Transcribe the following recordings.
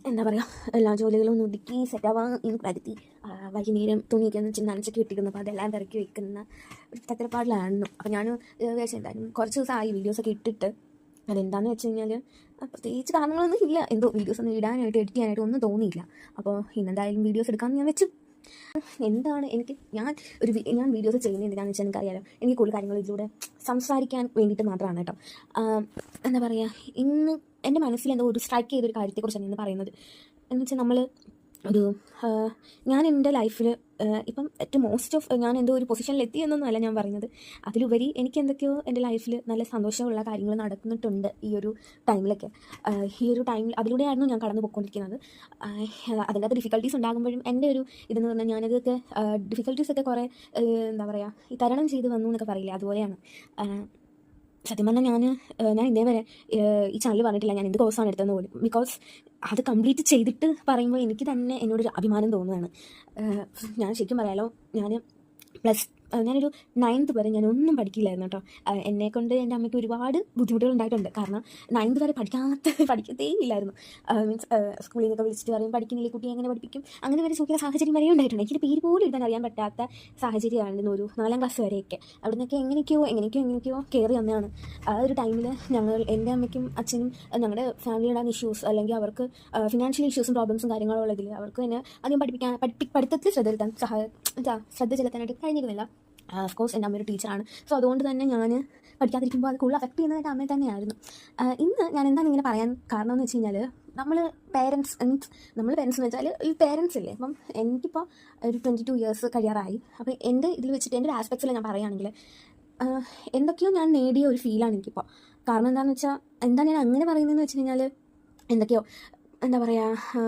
എന്താ പറയുക, എല്ലാ ജോലികളും ഒന്ന് ഒതുക്കി സെറ്റാവാൻ ഇന്ന് കരുതി. വൈകുന്നേരം തുണിയൊക്കെ ഒന്ന് നനച്ചൊക്കെ ഇട്ടിരിക്കുന്നു. അപ്പോൾ അതെല്ലാം തിരക്കി വെക്കുന്ന ഒരു തത്രപ്പാടിലായിരുന്നു. അപ്പോൾ ഞാൻ വിചാരിച്ചു എന്തായാലും കുറച്ച് ദിവസമായി വീഡിയോസൊക്കെ ഇട്ടിട്ട്. അതെന്താണെന്ന് വെച്ച് കഴിഞ്ഞാൽ പ്രത്യേകിച്ച് കാരണങ്ങളൊന്നും ഇല്ല, എന്തോ വീഡിയോസൊന്നും ഇടാനായിട്ട് എഡിറ്റ് ചെയ്യാനായിട്ട് ഒന്നും തോന്നിയില്ല. അപ്പോൾ ഇന്നെന്തായാലും വീഡിയോസ് എടുക്കാമെന്ന് ഞാൻ വെച്ചു. എന്താണ് ഞാൻ വീഡിയോസ് ചെയ്യുന്നത് എന്തിനാണെന്ന് വെച്ചാൽ എനിക്കറിയാലോ, എനിക്ക് കൂടുതൽ കാര്യങ്ങൾ ഇതിലൂടെ സംസാരിക്കാൻ വേണ്ടിയിട്ട് മാത്രമാണ് കേട്ടോ. എന്താ പറയുക, ഇന്ന് എൻ്റെ മനസ്സിൽ എന്തോ ഒരു സ്ട്രൈക്ക് ചെയ്തൊരു കാര്യത്തെക്കുറിച്ചാണ് ഇന്ന് പറയുന്നത്. എന്ന് വെച്ചാൽ ഞാൻ എൻ്റെ ലൈഫിൽ ഇപ്പം ഏറ്റവും മോസ്റ്റ് ഓഫ് ഞാൻ എന്തോ ഒരു പൊസിഷനിൽ എത്തിയെന്നൊന്നുമല്ല ഞാൻ പറയുന്നത്. അതിലുപരി എനിക്ക് എന്തൊക്കെയോ എൻ്റെ ലൈഫിൽ നല്ല സന്തോഷമുള്ള കാര്യങ്ങൾ നടക്കുന്നിട്ടുണ്ട് ഈ ഒരു ടൈമിലൊക്കെ. ഈ ഒരു ടൈമിൽ അതിലൂടെയായിരുന്നു ഞാൻ കടന്നു പോയിക്കൊണ്ടിരിക്കുന്നത്. അതിനകത്ത് ഡിഫിക്കൽട്ടീസ് ഉണ്ടാകുമ്പോഴും എൻ്റെ ഒരു ഇതെന്ന് പറഞ്ഞാൽ ഞാനതൊക്കെ ഡിഫിക്കൽട്ടീസൊക്കെ കുറേ എന്താ പറയുക, ഈ തരണം ചെയ്ത് വന്നു എന്നൊക്കെ പറയില്ലേ, അതുപോലെയാണ്. സത്യം പറഞ്ഞാൽ ഞാൻ ഇതേവരെ ഈ ചാനൽ പറഞ്ഞിട്ടില്ല ഞാൻ എന്ത് കോഴ്സാണ് എടുത്തതെന്ന് പോലും. ബിക്കോസ് അത് കംപ്ലീറ്റ് ചെയ്തിട്ട് പറയുമ്പോൾ എനിക്ക് തന്നെ എന്നോടൊരു അഭിമാനം തോന്നുകയാണ്. ഞാൻ ശരിക്കും പറയാലോ, ഞാനൊരു 9th വരെ ഞാൻ ഒന്നും പഠിക്കില്ലായിരുന്നു കേട്ടോ. എന്നെക്കൊണ്ട് എൻ്റെ അമ്മയ്ക്ക് ഒരുപാട് ബുദ്ധിമുട്ടുകൾ ഉണ്ടായിട്ടുണ്ട്. കാരണം 9th വരെ പഠിക്കത്തേ ഇല്ലായിരുന്നു. മീൻസ് സ്കൂളിൽ നിന്നൊക്കെ വിളിച്ചിട്ട് പറയും പഠിക്കുന്നില്ലേ കുട്ടി, എങ്ങനെ പഠിപ്പിക്കും, അങ്ങനെ വരെ ചോദിക്കുന്ന സാഹചര്യം വരെ ഉണ്ടായിട്ടുണ്ട്. എനിക്ക് പേര് പോലും എഴുതാൻ അറിയാൻ പറ്റാത്ത സാഹചര്യമായിരുന്നു ഒരു 4ാം ക്ലാസ് വരെയൊക്കെ. അവിടെ നിന്നൊക്കെ എങ്ങനെയൊക്കെയോ കയറി വന്നതാണ്. ആ ഒരു ടൈമിൽ എൻ്റെ അമ്മയ്ക്കും അച്ഛനും ഞങ്ങളുടെ ഫാമിലിയുടെ ഇഷ്യൂസ്, അല്ലെങ്കിൽ അവർക്ക് ഫിനാൻഷ്യൽ ഇഷ്യൂസും പ്രോബ്ലംസും കാര്യങ്ങളും ഉള്ളതിൽ അവർക്ക് തന്നെ അധികം പഠിത്തത്തിൽ ശ്രദ്ധ ചെലുത്താനായിട്ട് കഴിഞ്ഞിരുന്നില്ല. ഓഫ് കോഴ്സ് എൻ്റെ അമ്മയൊരു ടീച്ചറാണ്. സോ അതുകൊണ്ട് തന്നെ ഞാൻ പഠിക്കാതിരിക്കുമ്പോൾ അത് കൂടുതൽ അഫക്റ്റ് ചെയ്യുന്നത് എൻ്റെ അമ്മയെ തന്നെയായിരുന്നു. ഇന്ന് ഞാൻ എന്താണ് ഇങ്ങനെ പറയാൻ കാരണം എന്ന് വെച്ച് കഴിഞ്ഞാൽ, നമ്മൾ പേരൻസ് എന്ന് വെച്ചാൽ ഈ പേരൻസ് ഇല്ലേ. അപ്പം എനിക്കിപ്പോൾ ഒരു 22 years കഴിയാറായി. അപ്പോൾ എൻ്റെ ഇതിൽ വെച്ചിട്ട് എൻ്റെ ഒരു ആസ്പെക്ട്സിൽ ഞാൻ പറയുകയാണെങ്കിൽ എന്തൊക്കെയോ ഞാൻ നേടിയ ഒരു ഫീലാണ് എനിക്കിപ്പോൾ. കാരണം എന്താണെന്ന് വെച്ചാൽ, എന്താ ഞാൻ അങ്ങനെ പറയുന്നതെന്ന് വെച്ച് കഴിഞ്ഞാൽ, എന്തൊക്കെയോ എന്താ പറയുക,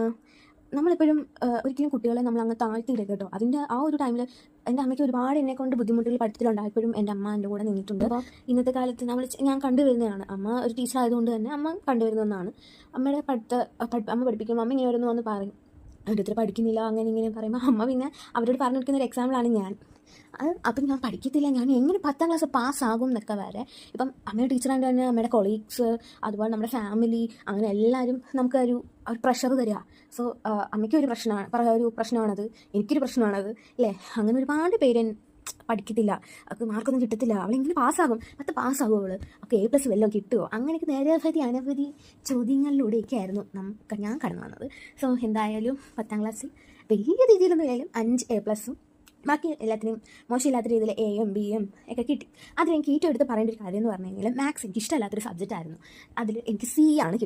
നമ്മളെപ്പോഴും ഒരിക്കലും കുട്ടികളെ നമ്മൾ അങ്ങ് താഴ്ത്തിയില്ല കേട്ടോ. അതിൻ്റെ ആ ഒരു ടൈമിൽ എൻ്റെ അമ്മയ്ക്ക് ഒരുപാട് എന്നെക്കൊണ്ട് ബുദ്ധിമുട്ടുകൾ പഠിത്തത്തിലുണ്ടായപ്പോഴും എൻ്റെ അമ്മ എൻ്റെ കൂടെ നിന്നിട്ടുണ്ട്. അപ്പോൾ ഇന്നത്തെ കാലത്ത് ഞാൻ കണ്ടുവരുന്നതാണ്. അമ്മ ഒരു ടീച്ചർ ആയതുകൊണ്ട് തന്നെ അമ്മ കണ്ടുവരുന്ന ഒന്നാണ്. അമ്മയുടെ അമ്മ പഠിപ്പിക്കുമ്പോൾ അമ്മ ഇങ്ങനെ വരുന്നു വന്ന് പറയും, അടുത്ത് പഠിക്കുന്നില്ല അങ്ങനെ ഇങ്ങനെ പറയുമ്പോൾ അമ്മ പിന്നെ അവരോട് പറഞ്ഞു കൊടുക്കുന്ന ഒരു എക്സാമ്പിളാണ് ഞാൻ. അപ്പം ഞാൻ പഠിക്കത്തില്ല, ഞാൻ എങ്ങനെ 10ാം ക്ലാസ് പാസ്സാകും എന്നൊക്കെ വരെ. ഇപ്പം അമ്മയുടെ ടീച്ചറായിട്ട് തന്നെ അമ്മയുടെ കൊളീഗ്സ്, അതുപോലെ നമ്മുടെ ഫാമിലി, അങ്ങനെ എല്ലാവരും നമുക്കൊരു പ്രഷർ തരിക. സോ അമ്മയ്ക്ക് ഒരു പ്രശ്നമാണത്, എനിക്കൊരു പ്രശ്നമാണത് അല്ലേ. അങ്ങനെ ഒരുപാട് പേര് പഠിക്കത്തില്ല, അവൾക്ക് മാർക്കൊന്നും കിട്ടത്തില്ല, അവളെങ്ങനെ പാസ്സാകും, 10 പാസ്സാകും അവൾ, ഒക്കെ A+ വല്ലതും കിട്ടുമോ, അങ്ങനെയൊക്കെ അനവധി ചോദ്യങ്ങളിലൂടെയൊക്കെ ആയിരുന്നു ഞാൻ കടന്നു വന്നത്. സോ എന്തായാലും 10ാം ക്ലാസ്സിൽ വലിയ രീതിയിലൊന്നും ഇല്ലായാലും 5 A+ഉം ബാക്കി എല്ലാത്തിനും മോശമില്ലാത്ത രീതിയിൽ Aയും Bയും ഒക്കെ കിട്ടി. അതിലെനിക്ക് ഏറ്റവും എടുത്ത് പറയേണ്ട ഒരു കാര്യം എന്ന് പറഞ്ഞു കഴിഞ്ഞാൽ, മാത്സ് എനിക്ക് ഇഷ്ടമല്ലാത്തൊരു സബ്ജക്റ്റായിരുന്നു. അതിൽ എനിക്ക് C ആണ്